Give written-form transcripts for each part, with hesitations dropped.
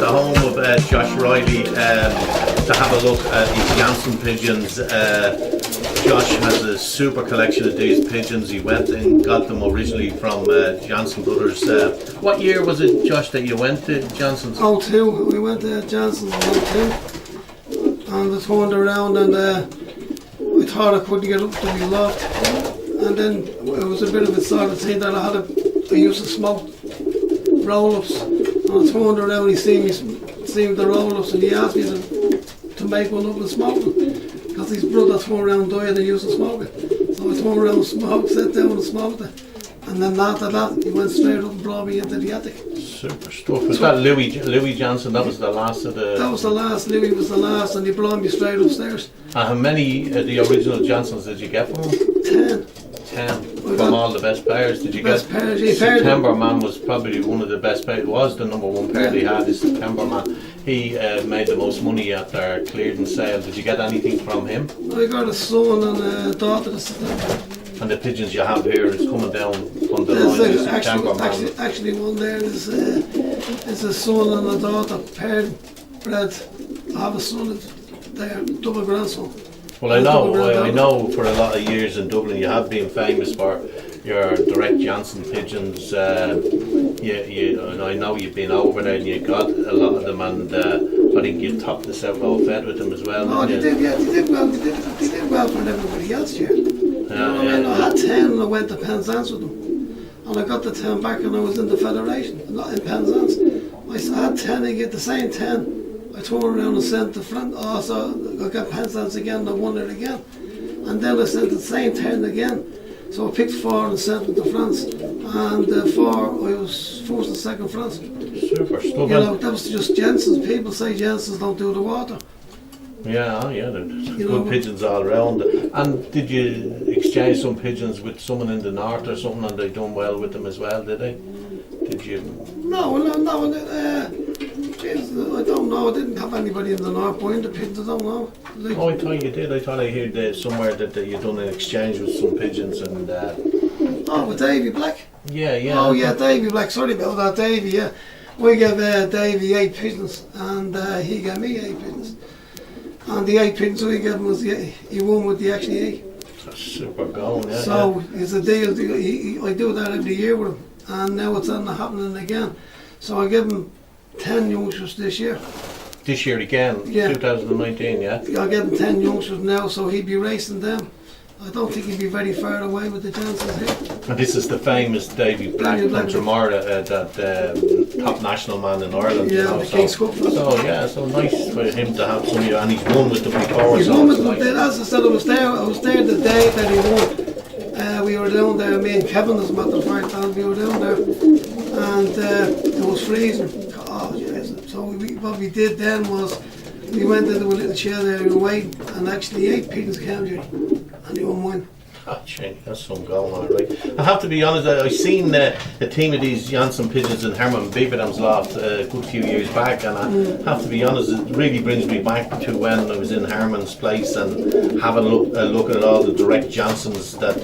the home of Josh Reilly to have a look at these Janssen pigeons. Josh has a super collection of these pigeons. He went and got them originally from Janssen Brothers. What year was it, Josh, that you went to Janssen's? '02. We went to Janssen's in '02, and I turned around and I thought I couldn't get up to the Loft, and then it was a bit of a sort of thing that I used to smoke roll-ups, and I turned around, he seen me the roll-ups, and he asked me to make one up and smoke it, because his brother turned around and died and he used to smoke it. So I turned around and smoked, sat down and smoked it, and then after that he went straight up and brought me into the attic. Super stuff. Was that Louis Janssen? That was the last of the... That was the last. Louis was the last, and he brought me straight upstairs. How many of the original Janssens did you get from him? 10 from all the best players. Did you get September Man? Was probably one of the best players. It was the number one pair they had, is September Man. He made the most money at their clearance sale. Did you get anything from him? I got a son and a daughter. And the pigeons you have here is coming down on the line of September Man. Actually one there is a son and a daughter paired bred. I have a son there, double grandson. Well, I know for a lot of years in Dublin you have been famous for your direct Janssen pigeons. And I know you've been over there and you got a lot of them, and I think you topped the several fed with them as well. Oh, they did well. They did well for everybody else here. I had 10 and I went to Penzance with them, and I got the 10 back and I was in the Federation, not in Penzance. I had 10, I get the same 10. I turned around and sent the front. So I got Penzance again and I won it again. And then I sent the same 10 again. So I picked 4 and sent them to France. And 4, I was first and second France. Super stuff. You know, that was just Janssens. People say Janssens don't do the water. Yeah, there's good pigeons all around. And did you exchange some pigeons with someone in the north or something, and they done well with them as well, did they? Did you? No. I don't know. I didn't have anybody in the north buying the pigeons. I don't know. Oh, I thought you did. I thought I heard somewhere that you done an exchange with some pigeons and. Oh, with Davy Black. Yeah. Oh yeah, Davy Black. Sorry about that, Davy. Yeah, we gave Davy 8 pigeons, and he gave me 8 pigeons. And the 8 pigeons we gave him was he won with the actually 8. That's super going. Yeah. So it's a deal. I do that every year with him, and now it's happening again. So I give him 10 youngsters this year. This year again, yeah. 2019, yeah? I give him 10 youngsters now, so he'd be racing them. I don't think he'd be very far away with the Janssens here. And this is the famous Davy Black from Dromore, that top national man in Ireland. Yeah, you know, the King's Cup. So nice for him to have some of you, and he's won with them before. He's won with them, as I said, I was there the day that he won. We were down there, me and Kevin, as a matter of fact, and we were down there, and it was freezing. Oh, yes. So what we did then was, we went into a little chair there and waiting, and actually 8 pigeons came here, and he won mine. Oh, gee, that's some going on, right? I have to be honest, I've seen a team of these Janssen pigeons in Herman Beaverdam's Loft a good few years back, and I have to be honest, it really brings me back to when I was in Herman's place and having a look at all the direct Janssens that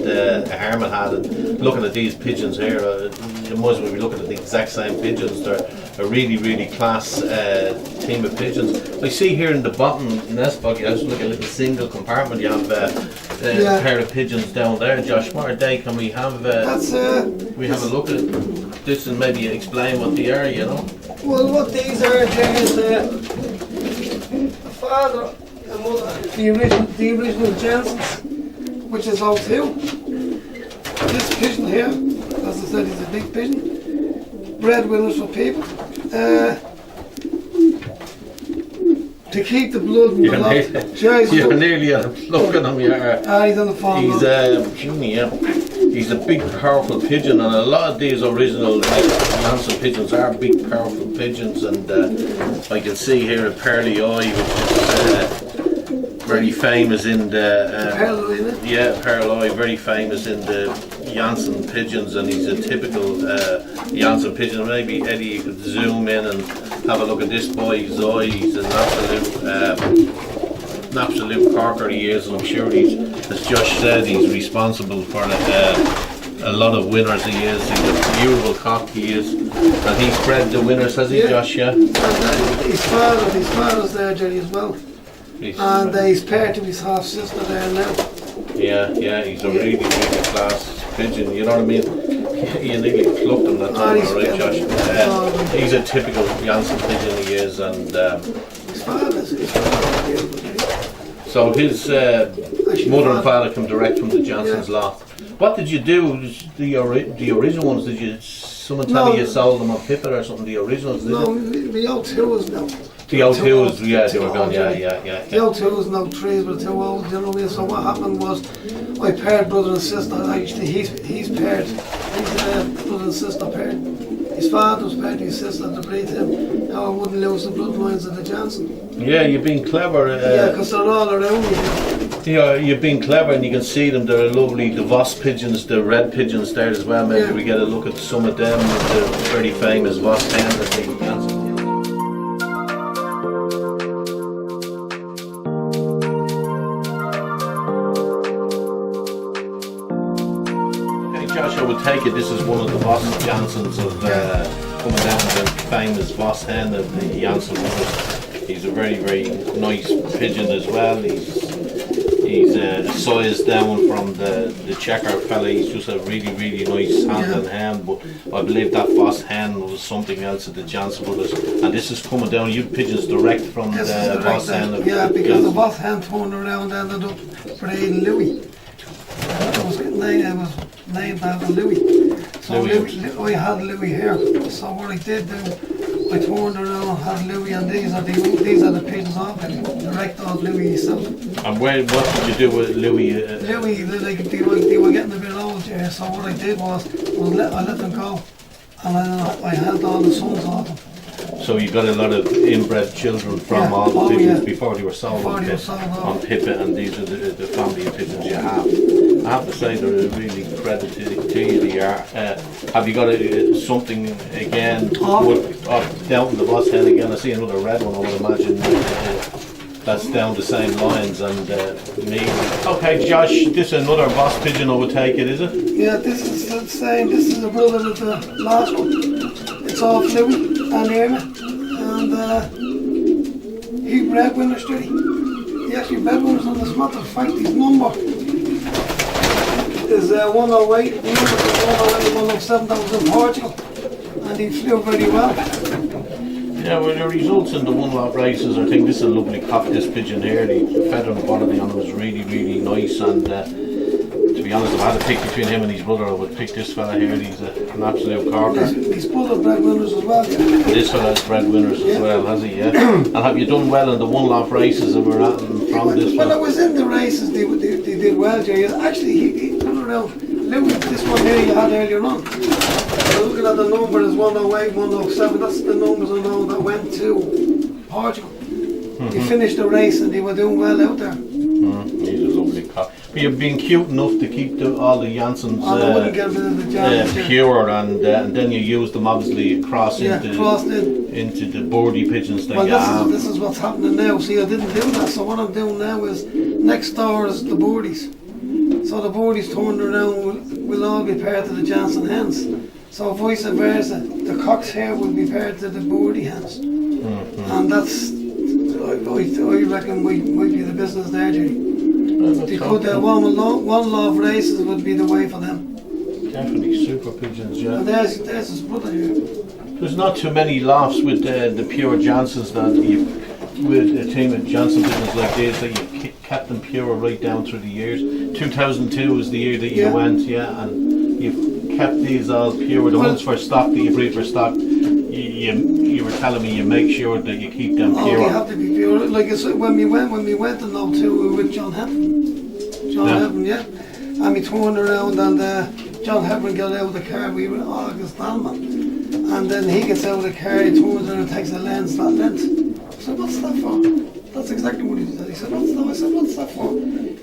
Herman had, and looking at these pigeons here, you might as well be looking at the exact same pigeons. They're a really, really class team of pigeons. I see here in the bottom nest buggy, I was looking at a little single compartment, you have a pair of pigeons down there. Josh, what are they? Can we have we have a look at this and maybe explain what they are, you know? Well, what these are is a father and mother, the original Janssens, which is all 2. This pigeon here, as I said, is a big pigeon, breadwinners for people. To keep the blood in the Loft. You're nearly looking at me. He's on the phone. He's a big, powerful pigeon, and a lot of these original Janssen pigeons are big, powerful pigeons. And I can see here a pearly eye, which is very famous in the pearl eye, very famous in the Janssen pigeons, and he's a typical Janssen pigeon. Maybe Eddie, you could zoom in and have a look at this boy's eye. He's an absolute corker he is, and I'm sure he's, as Josh said, he's responsible for a a lot of winners he is. He's a beautiful cock he is. And he's bred the winners, has he, Yeah. Josh? Yeah. And his father's there, Jerry, as well. And he's paired to his half sister there now. Yeah, he's a really class pigeon, you know what I mean? You nearly plucked him that time, alright, Josh? He's a typical Janssen pigeon, he is, and His father's beautiful. so his mother and father come direct from the Johnson's Loft. What did you do? The original ones, did you, someone tell me you sold them on Pippet or something, the originals, did No, you? the old twos now. The old twos, yeah, they were gone, yeah. The old twos, no trees, but too old, you know what I mean? So what happened was, I paired brother and sister, actually he's paired, he's brother and sister paired. His father was paired to his sister to breed him. Now I wouldn't lose the bloodlines of the Johnson. Yeah, you've been clever. Yeah, because they're all around me. Yeah, you've been clever and you can see them. They're lovely. The Voss pigeons, the red pigeons there as well. Maybe we get a look at some of them. The very famous Voss hen that they Johnson. Josh, I would take it this is one of the Voss Johnsons of coming down the famous Voss hen of the Janssen winners. He's a very, very nice pigeon as well. He's sized down from the checker fella. He's just a really, really nice handling hen. But I believe that Voss hen was something else at the Janssen brothers. And this is coming down, you pigeons direct from the Voss hen. Yeah, because the Voss hen turned around and ended up breeding Louis. It was named after Louis. So I had Louis here. So what I did do, I turned around and had Louis, and these are the pigeons off him, direct off Louis himself. And what did you do with Louis? Louis, they were getting a bit old, yeah. So what I did was I let them go, and I had all the sons off them. So you got a lot of inbred children from all the pigeons before they were sold on Pippet, and these are the family of pigeons you have. I have to say they're a really credit to you. They are. Have you got something again down in the Voss hen again? I see another red one. I would imagine that's down the same lines. And me. Okay, Josh, this is another Voss pigeon. I would take it, is it? Yeah, this is the same. This is the brother of the last one. It's off Louis and Irma, and he bred winners, did he? He actually bred winners on the spot. In fact, his number is 108. The number is 108, 107. That was in Portugal, and he flew very well. Yeah, well, the results in the one-lot races, I think this is a lovely cock, this pigeon here. The feather and quality on him is really, really nice, and to be honest, if I had to pick between him and his brother, I would pick this fella here. He's an absolute corker. His brother bred winners as well. This fella's bred winners as well, has he? Yeah. And have you done well in the one-lot races that we're at from this When I was in the races, they did well, Jerry. Actually, he put around Louis, this one here you had earlier on. Looking at the number is 108, 107. That's the numbers I know that went to Portugal. He finished the race and they were doing well out there. He's a lovely cock. But you've been cute enough to keep all the Jansons pure, and then you use them obviously across into the boardy pigeons that you have. This is what's happening now. See, I didn't do that. So what I'm doing now is next door is the boardies. So the boardies turned around will all be paired to the Janssen hens. So vice versa, the cocks here will be paired to the boardie hens. And that's, I reckon, might be the business there, Jerry. They could, one love races would be the way for them. Definitely super pigeons, yeah. And there's his brother here. There's not too many lofts with the pure Jansons that you, with a team of Janssen pigeons like this, that you kept them pure right down through the years. 2002 was the year that you went, and you've kept these all pure. The ones for stock that you breed for stock, you were telling me you make sure that you keep them pure. Oh, they have to be pure. Like I said, when we went to No 2, we were with John Hepburn. John Hepburn, yeah. And we turned around and John Hepburn got out of the car. We were in August Dalman. And then he gets out of the car, he turns around and takes a lens, that lens. I said, what's that for? That's exactly what he said. He said, what's that? I said, what's that for?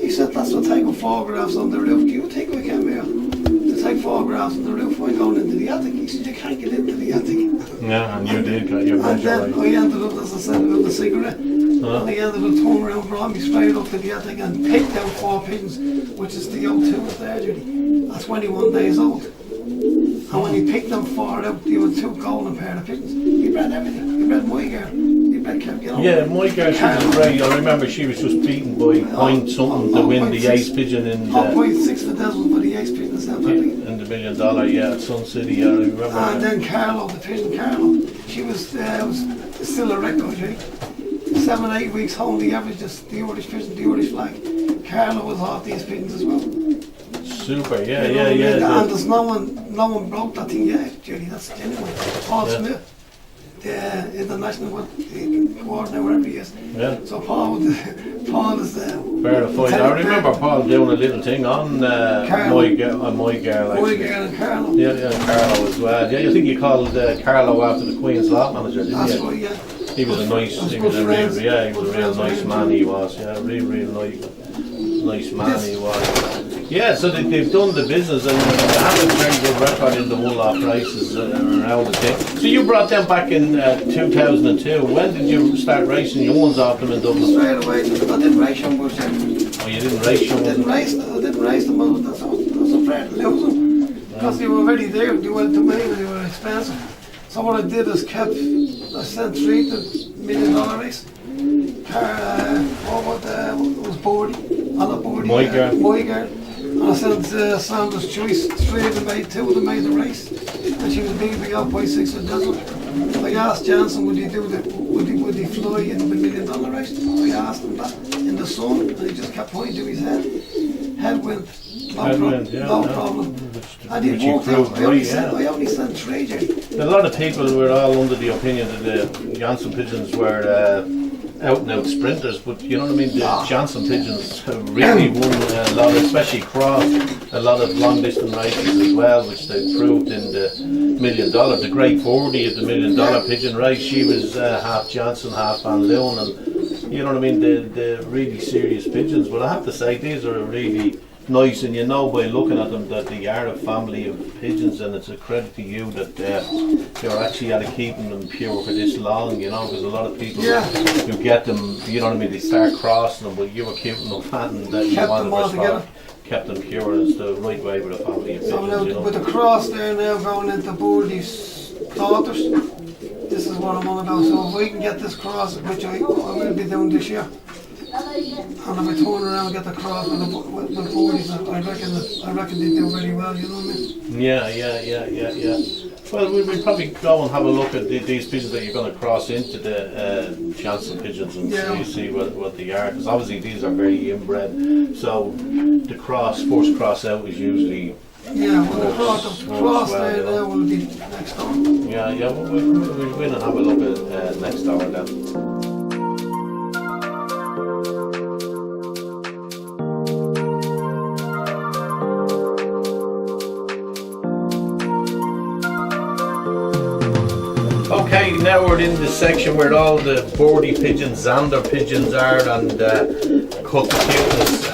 He said, that's for taking photographs on the roof. Do you think we came here to take photographs on the roof? I'm going into the attic. He said, you can't get into the attic. Yeah, and you did got your And measure then right. I ended up, as I said, with a cigarette. And I ended up turning around, brought me straight up to the attic and picked out 4 pigeons, which is the O2 there, Judy. That's 21 days old. And when he picked them 4 out, there were 2 golden pair of pigeons. He bred everything. He bred my girl. He bred Kev, you know. Yeah, my girl, she was great. I remember she was just beaten by point something to win the ace pigeon in the, 0.6 for Desmond for the ace pigeons now, I think. in the $1 million, yeah, at Sun City. Yeah, I remember. And then Carlo, the pigeon Carlo, she was still a record, Judy. 7-8 weeks home, the average is the Irish pigeon, the Irish flag. Carlo was off these pigeons as well. Super, yeah, You know yeah, what I mean? yeah. And there's no one broke that thing yet, Judy. That's genuine. Paul Yeah. Smith, the international coordinator, whatever he is. Yeah. So Paul is the Verified. I remember Paul doing a little thing on my girl, boy actually. girl and Carlo. Yeah, yeah, Carlo as well. Yeah, I think you called Carlo after the Queen's Loft manager, didn't That's you? right, yeah. He was a nice, he was a real, yeah, he was a real nice man. He was, yeah, real nice man he was. Yeah, so they've done the business and they have a very good record in the one-off races around the thing. So you brought them back in 2002. When did you start racing your ones off them in Dublin? Straight away, I didn't race them much. Oh, you didn't race your I didn't race them, I was afraid to lose them. Because they were already there, they went to me, they were expensive. So what I did is I sent 3 to $1 million race. What was Bordy? I love Bordy. Moiger. And I sent Sanders Choice, 3 of them made, 2 of them made the race. And she was big up by 6 of Desmond. I asked Jansen would he fly in the $1 million race. I asked him that in the sun and he just kept pointing to his head. Headwind. No problem. And he walked out. I only sent 3, Jerry. A lot of people were all under the opinion that the Johnson pigeons were out and out sprinters, but you know what I mean? The Johnson pigeons really won a lot, especially cross a lot of long distance races as well, which they proved in the $1 million. The great 40 of the $1 million pigeon race, she was half Johnson, half Van Leeuwen, and you know what I mean? The really serious pigeons. But I have to say, these are really nice, and you know by looking at them that they are a family of pigeons, and it's a credit to you that you're actually out of keeping them pure for this long, you know, because a lot of people who get them, you know what I mean, they start crossing them, but you were keeping them fat and that you wanted kept them pure, and it's the right way with a family of pigeons. So now, you know. with the cross there now going into Bordy's daughters, this is what I'm on about. So if we can get this cross, which I will be doing this year, and if I turn around and get the cross with 40s, I reckon they do very well, you know what I mean? Yeah. Well, we'll probably go and have a look at these pigeons that you're going to cross into the Johnson pigeons and see what they are, because obviously these are very inbred. So the first cross out is usually the cross there now will be next door. Yeah, we'll go in and have a look at next door then. Okay, now we're in the section where all the Bordy pigeons, Zander pigeons are, and cut the cuteness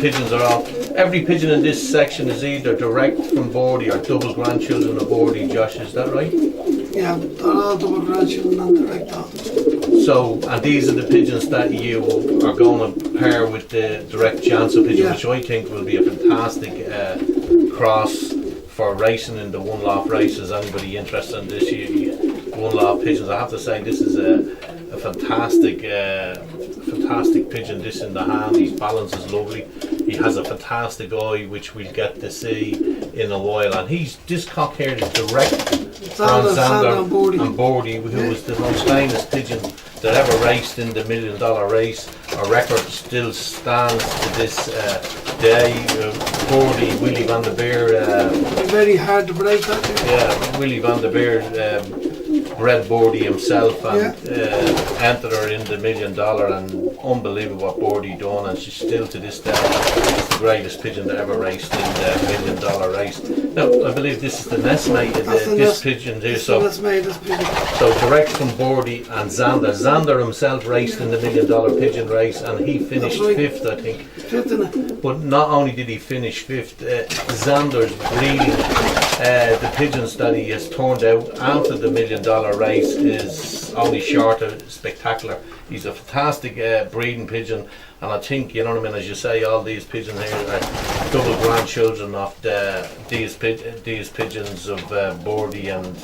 pigeons are all. Every pigeon in this section is either direct from Bordy or double grandchildren of Bordy, Josh, is that right? Yeah, they're all double grandchildren and direct off. So, and these are the pigeons that you are going to pair with the direct Johnson pigeon, which I think will be a fantastic cross for racing in the one loft races. Anybody interested in this one loft pigeons, I have to say this is a fantastic pigeon. This in the hand, his balance is lovely. He has a fantastic eye, which we'll get to see in a while. And this cock here is direct from Zander and Bordy, who was the most famous pigeon that ever raced in the $1 million race. Our record still stands to this day. Bordy, Willie van der Beer. Very hard to break that. Yeah, Willie van der Beer bred Bordy himself and entered her in the $1 million, and unbelievable what Bordy done, and she's still to this day the greatest pigeon that ever raced in the $1 million race. Now, I believe this is the nest mate of this pigeon here. So direct from Bordy and Zander. Zander himself raced in the $1 million pigeon race, and he finished 5th, I think. 5th in it. But not only did he finish 5th, Zander's breeding the pigeons that he has turned out after the $1 million race is only short of spectacular. He's a fantastic breeding pigeon, and I think, you know what I mean, as you say, all these pigeons here are double grandchildren of these pigeons of Bordy and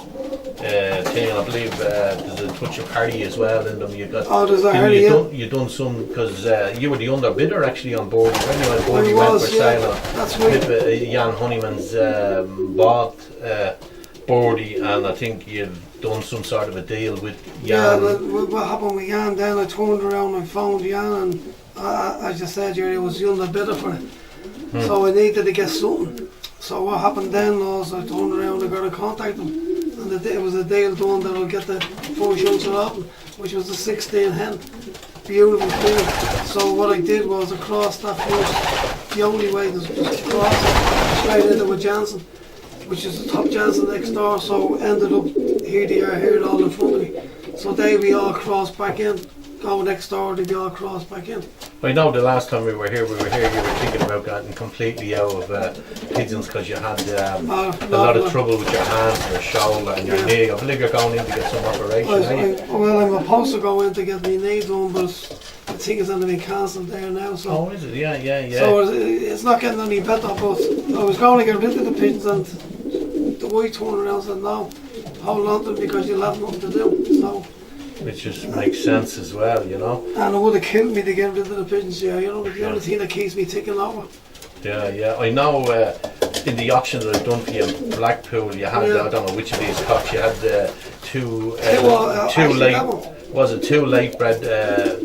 thing. I believe there's a touch of Hardy as well in them. You got, there's a Hardy, you done some, because you were the underbidder actually on Bordy. Anyway, Bordy went for sale with Jan Honeyman's bought Bordy, and I think you've done some sort of a deal with Jan. Yeah, but what happened with Jan then, I turned around and found Jan, and as you said, he was the underbidder for it. So I needed to get something. So what happened then was I turned around and got to contact him, and it was a deal done that I'll get the first youngster open, which was the 16 hen. Beautiful thing. So what I did was I crossed that first. The only way was to cross it straight into with Jansen, which is the top Jansen next door. So ended up here they are here all in front of me. So they be all crossed back in. Go next door, they be all crossed back in. I know the last time we were here, you were thinking about getting completely out of pigeons because you had a lot of trouble with your hands and your shoulder and your knee. I believe you're going in to get some operation, well, I'm supposed to go in to get my knee done, but I think it's going to be cancelled there now. So. Oh, is it? Yeah. So it's not getting any better, but I was going to get rid of the pigeons, and the wife turned around and said, no, hold on to them because you'll have nothing to do. So. Which just makes sense as well, you know. And it would have killed me to get rid of the pigeons, you know, the only thing that keeps me ticking over. Yeah. I know in the auction that I've done for you in Blackpool, you had, I don't know which of these cocks, you had two late bred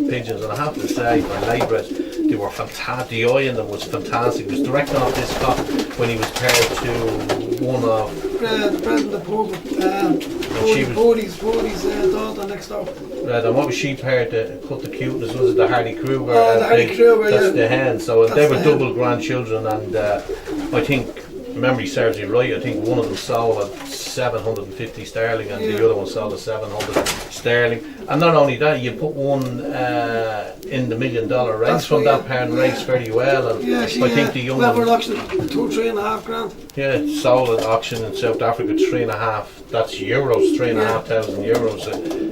pigeons, and I have to say, for late bred, they were fantastic. The eye in them was fantastic. It was directed off this cock when he was paired to one of Bred and the purple. Bordy's daughter next door. And what was she paired to cut the cuteness? Was it the Hardy Kruger? The Hardy Kruger, that's the hen. So they were double grandchildren, and I think, memory serves me right, I think one of them sold at 750 sterling and the other one sold at 700 sterling. And not only that, you put one in the $1 million race from that pound race very well. And I think the young one, auction, 3.5 grand. Yeah, sold at auction in South Africa, 3.5. That's euros, 3,500 euros.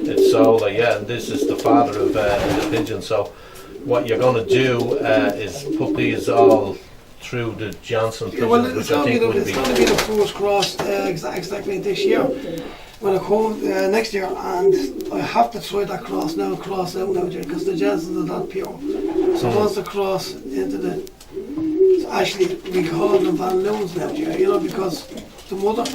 It sold, and this is the father of the pigeon. So what you're going to do is put these all through the Johnson pigeons, which I think would be. It's going to be the first cross exactly this year. When I come next year, and I have to try that cross out now, because the Johnsons are that pure. So once the cross into the, actually we call them Van Loons now, you know, because the mother.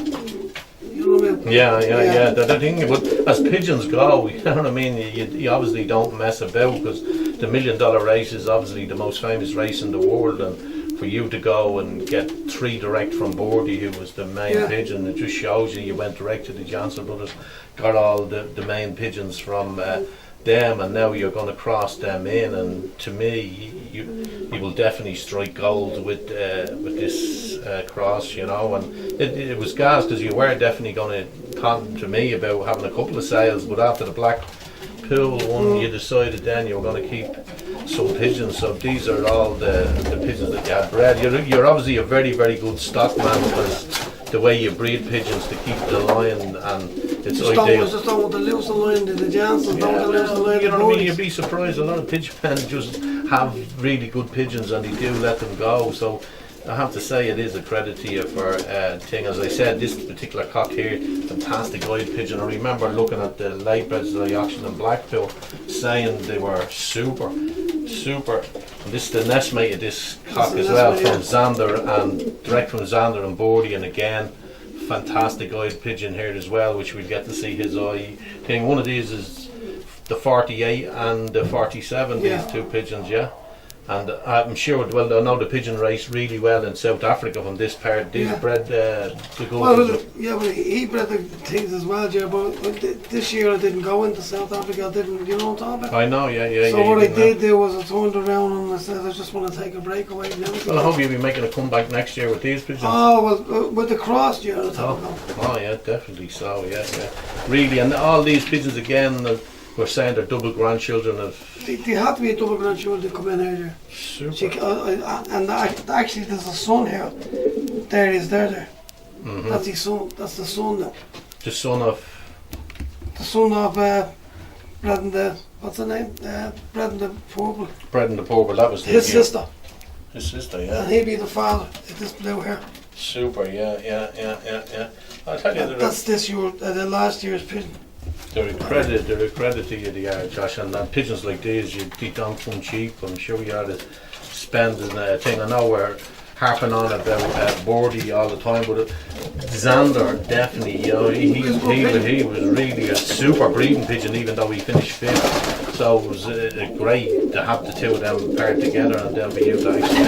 You know what I mean? Yeah. The thing, but as pigeons go, you know what I mean. You obviously don't mess about, because the $1 million race is obviously the most famous race in the world, and for you to go and get 3 direct from Bordy, who was the main pigeon, it just shows you went direct to the Johnson brothers, got all the main pigeons from them, and now you're going to cross them in. And to me, you will definitely strike gold with this cross, you know. And it was gas, because you were definitely going to talk to me about having a couple of sales, but after the Blackpool one, you decided then you were going to keep some pigeons. So these are all the pigeons that you had bred. You're obviously a very, very good stockman, because the way you breed pigeons to keep the line, and it's ideal. Just don't want to lose the line to the Johnsons, don't want to lose the line to the You know what I mean? You'd be surprised, a lot of pigeon men just have really good pigeons and they do let them go. So I have to say it is a credit to you for thing. As I said, this particular cock here, fantastic eyed pigeon. I remember looking at the late breds that I auctioned in Blackpool, saying they were super. And this is the nestmate of this cock as well, from Zander, and direct from Zander and Bordy, and again, fantastic eyed pigeon here as well, which we'll get to see his eye thing. One of these is the 48 and the 47, these two pigeons, And I'm sure, well, I know the pigeon race really well in South Africa from this part. These bred the gold. Well, he bred the things as well, but this year I didn't go into South Africa, you know what I'm talking about? I know, So what I did there was I turned around and I said I just want to take a break away now. Well, I hope you'll be making a comeback next year with these pigeons. Oh, well, with the cross year. Oh yeah, definitely so, yeah. Really, and all these pigeons again, we're saying they're double grandchildren of... They have to be a double grandchildren to come in here. Super. And actually there's a son here. There he is, there. That's his son. That's the son. The son of. The son of Bread and the, what's her name? Bread and the Purple. Bread and the Purple. That was His sister. His sister, yeah. And he'd be the father of this blue hair. Super, yeah. I'll tell you, That's this year, the last year's pigeon. they're a credit to you, they are, Josh. And pigeons like these, they don't come cheap. I'm sure you ought to spend a thing. I know we're harping on about Bordy all the time, but Xander definitely, you know, he was really a super breeding pigeon, even though he finished fifth. So it was great to have the two of them paired together, and they'll be able to actually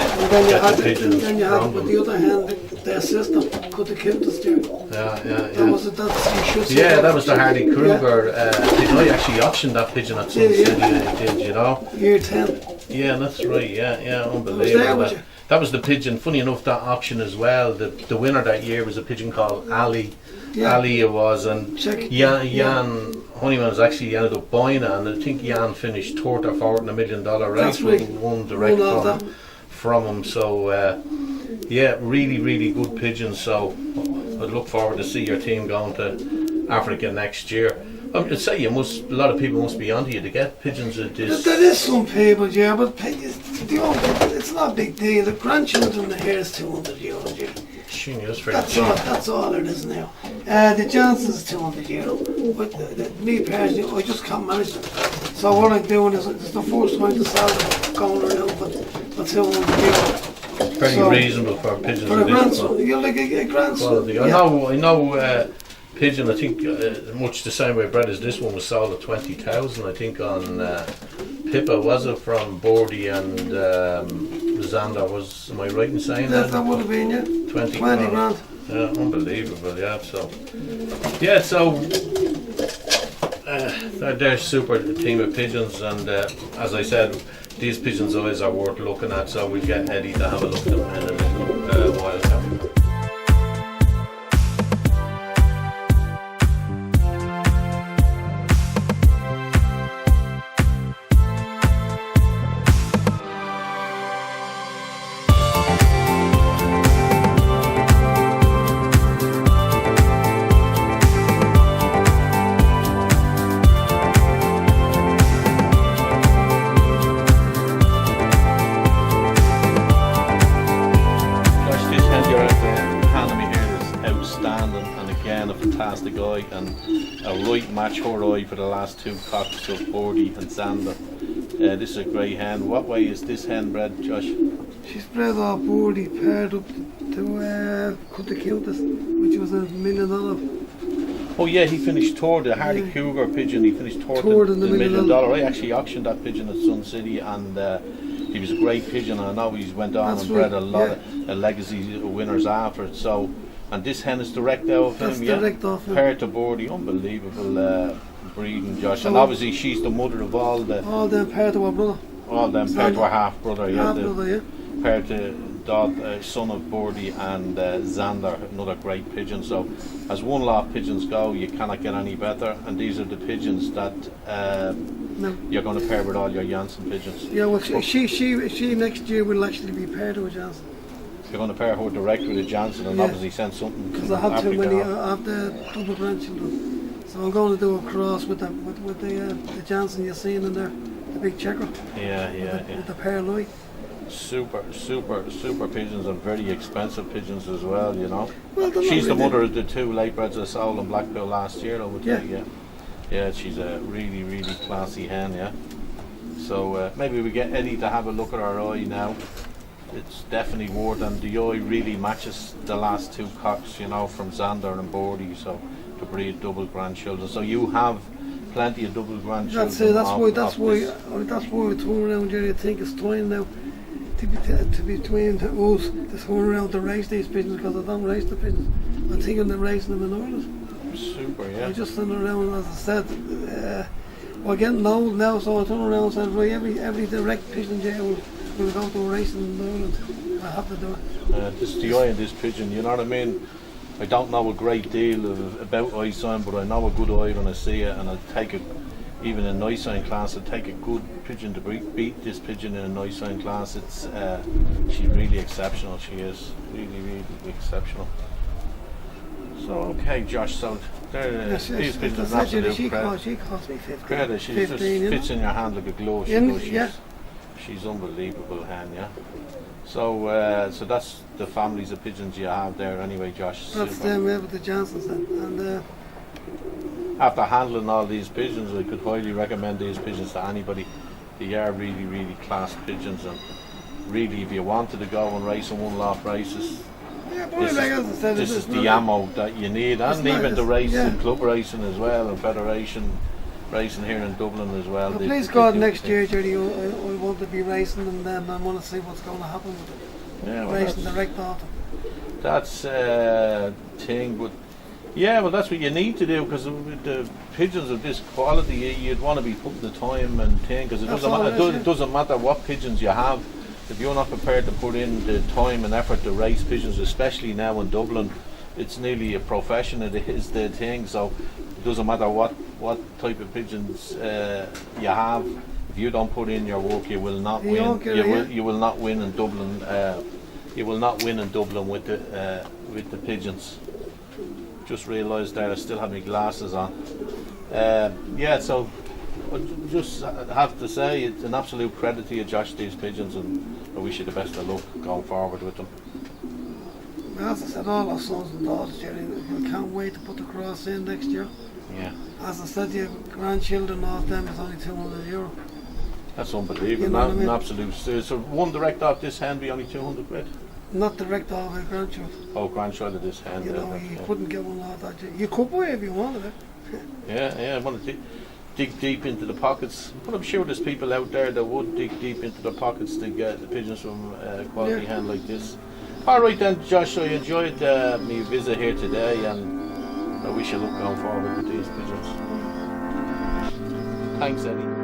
get the pigeons then you had, from with them. the other hand, the assistant could have killed us there. Yeah. That was it. You should say That was the Hardy Kruger. I actually auctioned that pigeon at Sun City. I did, you know. Year 10. Yeah, that's right. Yeah, I was unbelievable. there with you. That was the pigeon. Funny enough, that auction as well. The winner that year was a pigeon called Ali. Yeah. Ali it was, and Check. Jan Honeyman was actually ended up buying it, and I think Jan finished third or fourth in $1 million race. That's right. Won direct Won all that. from him. So really good pigeons. So I'd look forward to see your team going to Africa next year. I'd say a lot of people must be onto you to get pigeons at this. There is some people, yeah, but it's not a big deal. The grandchildren here is 200 euro. Yeah. That's all it is now. The Johnson's 200 euro. But me personally, I just can't manage them. So what I'm doing is it's the first time to sell them going around for 200 euro. Very reasonable for pigeons. For a grandson, you're like a grandson. Quality. Yeah. I know. Pigeon, I think much the same way bred as this one was sold at 20,000. I think on Pippa, was it, from Bordy and Xander? Am I right in saying that? That would have been, yeah. 20 grand. Yeah, unbelievable. Yeah, so they're super team of pigeons, and as I said, these pigeons' eyes are worth looking at. So we'll get Eddie to have a look at them in a little while. Fantastic eye, and a right match her eye for the last two cocks of Bordy and Xander. This is a grey hen. What way is this hen bred, Josh? She's bred off Bordy, paired up to Cut the Countess, which was $1 million. Oh yeah, he finished third. The Hardy Cougar pigeon, he finished third in the $1 million. I actually auctioned that pigeon at Sun City, and he was a great pigeon. I know he's went on and bred a lot of legacy winners after it. So. And this hen is direct out of him, direct off him. Paired to Bordy, unbelievable breeding, Josh. And obviously she's the mother of all them paired to our brother. All them paired to our half brother, yeah. Half-brother, Paired to son of Bordy and Xander, another great pigeon. So as one lot of pigeons go, you cannot get any better. And these are the pigeons that you're going to pair with all your Janssen pigeons. Yeah, well, she next year will actually be paired to a Janssen. You're going to pair her direct with a Johnson and obviously send something. Because I have too many of the double grandchildren. So I'm going to do a cross with the Johnson you're seeing in there, the big checker. Yeah. With the pair of eye. Super pigeons, and very expensive pigeons as well, you know. Well, she's the mother of the two late breds I sold in Blackpool last year, I would say, yeah, she's a really classy hen, yeah. So maybe we get Eddie to have a look at her eye now. It's definitely worth, and the eye really matches the last two cocks, you know, from Xander and Bordy, so to breed double grandchildren. So you have plenty of double grandchildren. That's it. That's why we turn around here. I think it's time now to be between us to turn around to race these pigeons, because I don't race the pigeons. I'm thinking of racing them in Ireland. Super, yeah. I just turn around, as I said, we're getting old now, so I turn around and said, right, every direct pigeon jail will go to racing in Ireland. I have to do it. This the eye in this pigeon, you know what I mean? I don't know a great deal about eye sign, but I know a good eye when I see it, and I'll take it, even in a eye sign class, I'll take a good pigeon to beat this pigeon in a eye sign class. It's she's really exceptional. She is really exceptional. So okay, Josh. So these pigeons are absolute credit. She cost me 15. Credit. She 15, just you know? fits in your hand like a glove. She In- does. yeah. She's unbelievable, hen. Yeah. So so that's the families of pigeons you have there, anyway, Josh. That's Super. them with the Johnsons then. And After handling all these pigeons, I could highly recommend these pigeons to anybody. They are really, really class pigeons, and really, if you wanted to go and race in one Loft races, yeah, but like as I said, this it's is the really- ammo that you need, It's and not- even the it's- racing, yeah. club racing as well, and federation racing here in Dublin as well. Well, They- please they God, do next things. year, Jerry, I want to be racing, and then I want to see what's going to happen with it. Yeah, well, Racing that's- direct auto. That's thing, but yeah, well, that's what you need to do, because with the pigeons of this quality, you'd want to be putting the time and thing, because it That's doesn't all matter. it is, It doesn't matter what pigeons you have. If you're not prepared to put in the time and effort to race pigeons, especially now in Dublin, it's nearly a profession. It is the thing. So it doesn't matter what type of pigeons you have. If you don't put in your work, you will not You win. won't get it, You will not win in Dublin. You will not win in Dublin with the pigeons. Just realised there I still have my glasses on. Yeah, so I just have to say it's an absolute credit to you, Josh, these pigeons, and I wish you the best of luck going forward with them. As I said, all our sons and daughters, Jerry, I can't wait to put the cross in next year. Yeah, As I said to you, grandchildren off them is only €200. that's unbelievable. You know what I mean? An absolute. So one direct off this hen be only 200 quid. Not direct off my grandchildren. Oh, grandchild of this hen. You there, know, that's- you yeah. couldn't get one like that. You could buy it if you wanted it. Yeah, I want to dig deep into the pockets. But I'm sure there's people out there that would dig deep into the pockets to get the pigeons from a quality Yeah. hen like this. All right then, Josh, I enjoyed my visit here today, and I wish you luck going forward with these pigeons. Thanks, Eddie.